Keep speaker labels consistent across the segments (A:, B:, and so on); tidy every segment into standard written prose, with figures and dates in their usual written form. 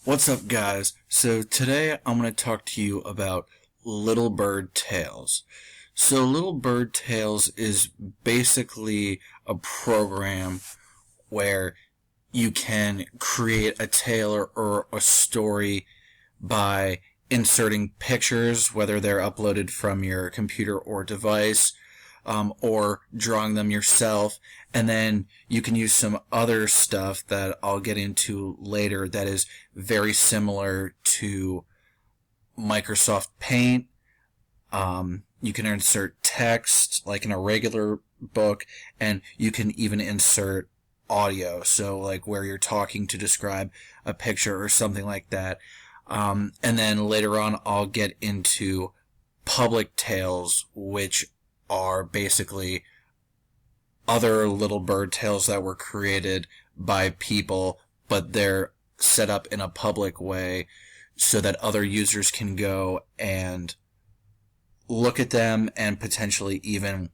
A: What's up, guys? So today I'm going to talk to you about Little Bird Tales. So Little Bird Tales is basically a program where you can create a tale or a story by inserting pictures, whether they're uploaded from your computer or device, or drawing them yourself. And then you can use some other stuff that I'll get into later that is very similar to Microsoft Paint. You can insert text like in a regular book, and you can even insert audio, so like where you're talking to describe a picture or something like that. And then later on I'll get into public tales, which are basically other Little Bird tales that were created by people, but they're set up in a public way so that other users can go and look at them and potentially even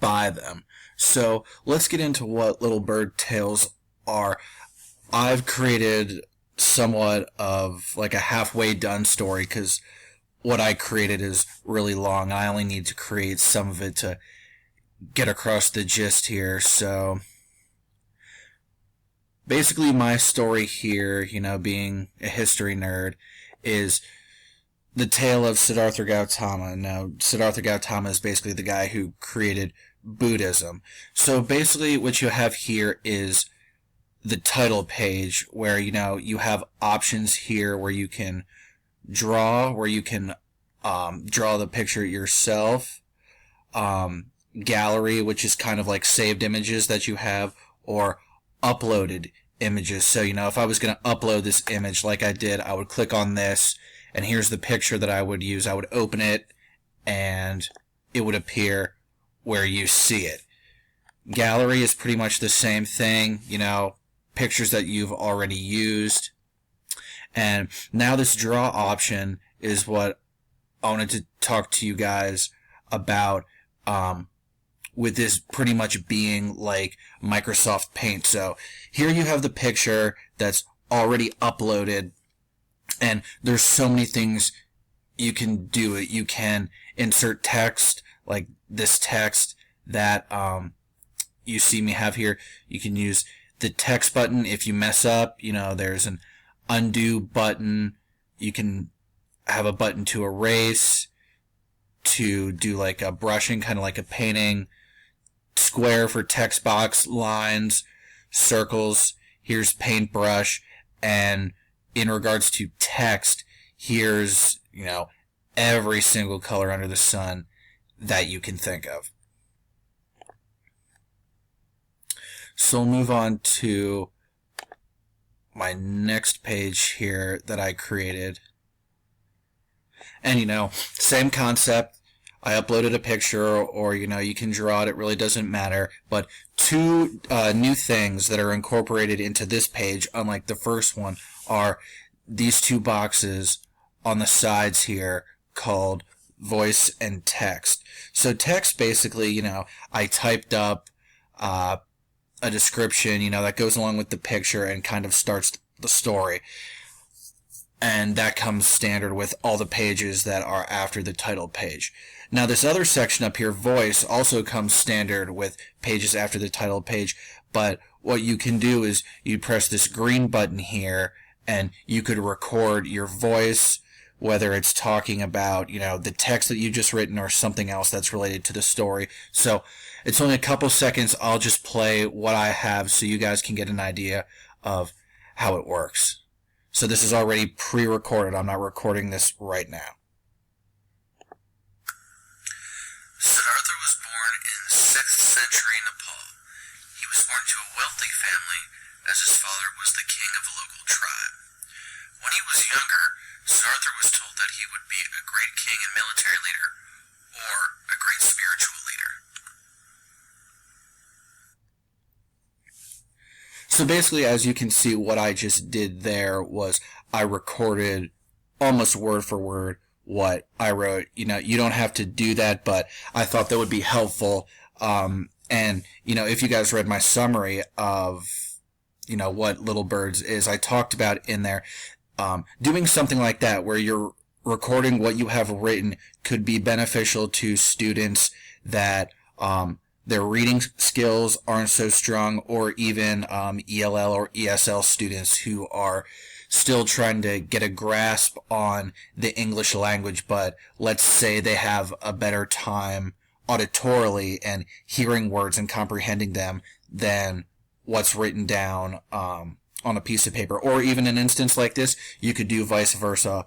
A: buy them. So let's get into what Little Bird tales are. I've created somewhat of like a halfway done story because what I created is really long. I only need to create some of it to get across the gist here. So basically my story here, being a history nerd, is the tale of Siddhartha Gautama. Now, Siddhartha Gautama is basically the guy who created Buddhism. So basically what you have here is the title page where, you have options here where you can draw, where you can draw the picture yourself, gallery, which is kind of like saved images that you have, or uploaded images. So, if I was going to upload this image like I did, I would click on this, and here's the picture that I would use. I would open it, and it would appear where you see it. Gallery is pretty much the same thing, pictures that you've already used. And now this draw option is what I wanted to talk to you guys about, with this pretty much being like Microsoft Paint. So here you have the picture that's already uploaded, and there's so many things you can do. You can insert text, like this text that you see me have here. You can use the text button if you mess up. There's an undo button. You can have a button to erase, to do like a brushing, kind of like a painting. Square for text box, lines, circles. Here's paintbrush. And in regards to text, here's, every single color under the sun that you can think of. So we'll move on to my next page here that I created. And, same concept. I uploaded a picture, or, you can draw it. It really doesn't matter. But two new things that are incorporated into this page, unlike the first one, are these two boxes on the sides here called voice and text. So text, basically, I typed up a description, that goes along with the picture and kind of starts the story. And that comes standard with all the pages that are after the title page. Now this other section up here, voice, also comes standard with pages after the title page, but what you can do is you press this green button here, and you could record your voice, whether it's talking about, the text that you just written or something else that's related to the story. So it's only a couple seconds. I'll just play what I have so you guys can get an idea of how it works. So this is already pre-recorded. I'm not recording this right now.
B: Siddhartha was born in 6th century Nepal. He was born to a wealthy family, as his father was the king of a local tribe. When he was younger, Siddhartha was told that he would be a great king and military leader, or a great spiritual leader.
A: So basically, as you can see, what I just did there was I recorded almost word for word what I wrote. You don't have to do that, but I thought that would be helpful. And, if you guys read my summary of what Little Birds is. I talked about in there, doing something like that where you're recording what you have written could be beneficial to students that their reading skills aren't so strong, or even ELL or ESL students who are still trying to get a grasp on the English language, but let's say they have a better time auditorily and hearing words and comprehending them than what's written down on a piece of paper. Or even an instance like this, you could do vice versa,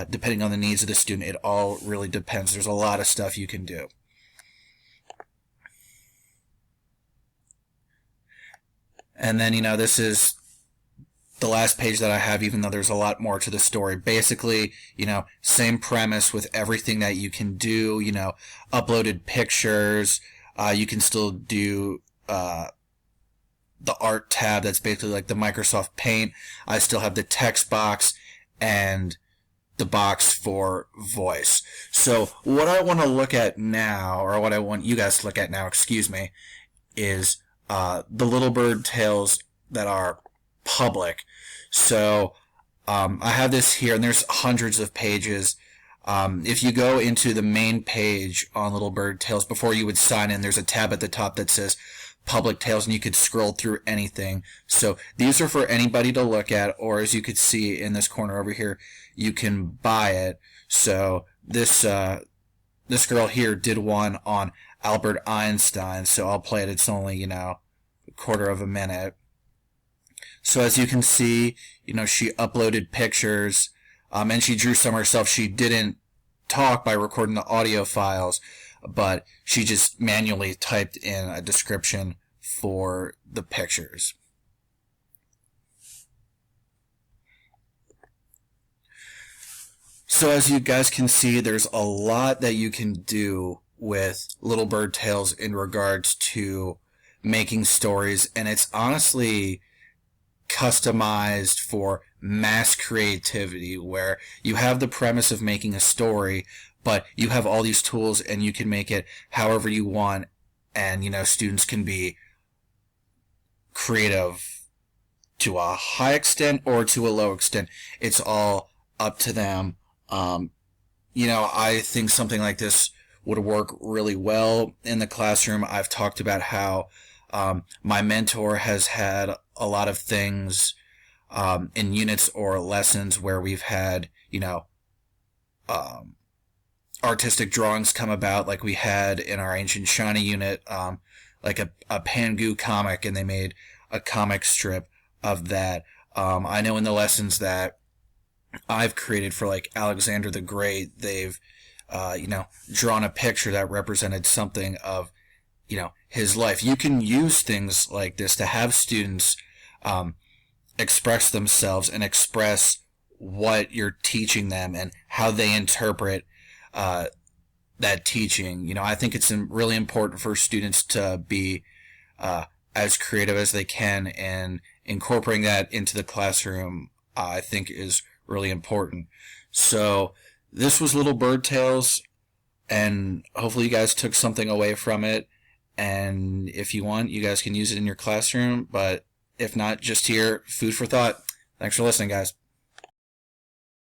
A: depending on the needs of the student. It all really depends. There's a lot of stuff you can do. And then, this is the last page that I have, even though there's a lot more to the story. Basically, same premise with everything that you can do, uploaded pictures. You can still do the art tab. That's basically like the Microsoft Paint. I still have the text box and the box for voice. So what I want to look at now, or what I want you guys to look at now, is the Little Bird tales that are public. So I have this here, and there's hundreds of pages. If you go into the main page on Little Bird Tales, before you would sign in, there's a tab at the top that says Public Tales, and you could scroll through anything. So these are for anybody to look at, or as you could see in this corner over here, you can buy it. So this girl here did one on Albert Einstein, so I'll play it. It's only, a quarter of a minute. So as you can see, she uploaded pictures, and she drew some herself. She didn't talk by recording the audio files, but she just manually typed in a description for the pictures. So as you guys can see, there's a lot that you can do with Little Bird Tales in regards to making stories, and it's honestly customized for mass creativity, where you have the premise of making a story, but you have all these tools and you can make it however you want, and students can be creative to a high extent or to a low extent. It's all up to them. I think something like this would work really well in the classroom. I've talked about how my mentor has had a lot of things in units or lessons where we've had, artistic drawings come about, like we had in our Ancient Shiny unit, like a Pangu comic, and they made a comic strip of that. I know in the lessons that I've created for like Alexander the Great, they've drawn a picture that represented something of his life. You can use things like this to have students express themselves and express what you're teaching them and how they interpret that teaching. I think it's really important for students to be as creative as they can, and incorporating that into the classroom, I think, is really important. So this was Little Bird Tales, and hopefully you guys took something away from it. And if you want, you guys can use it in your classroom, but if not, just here, food for thought. Thanks for listening, guys.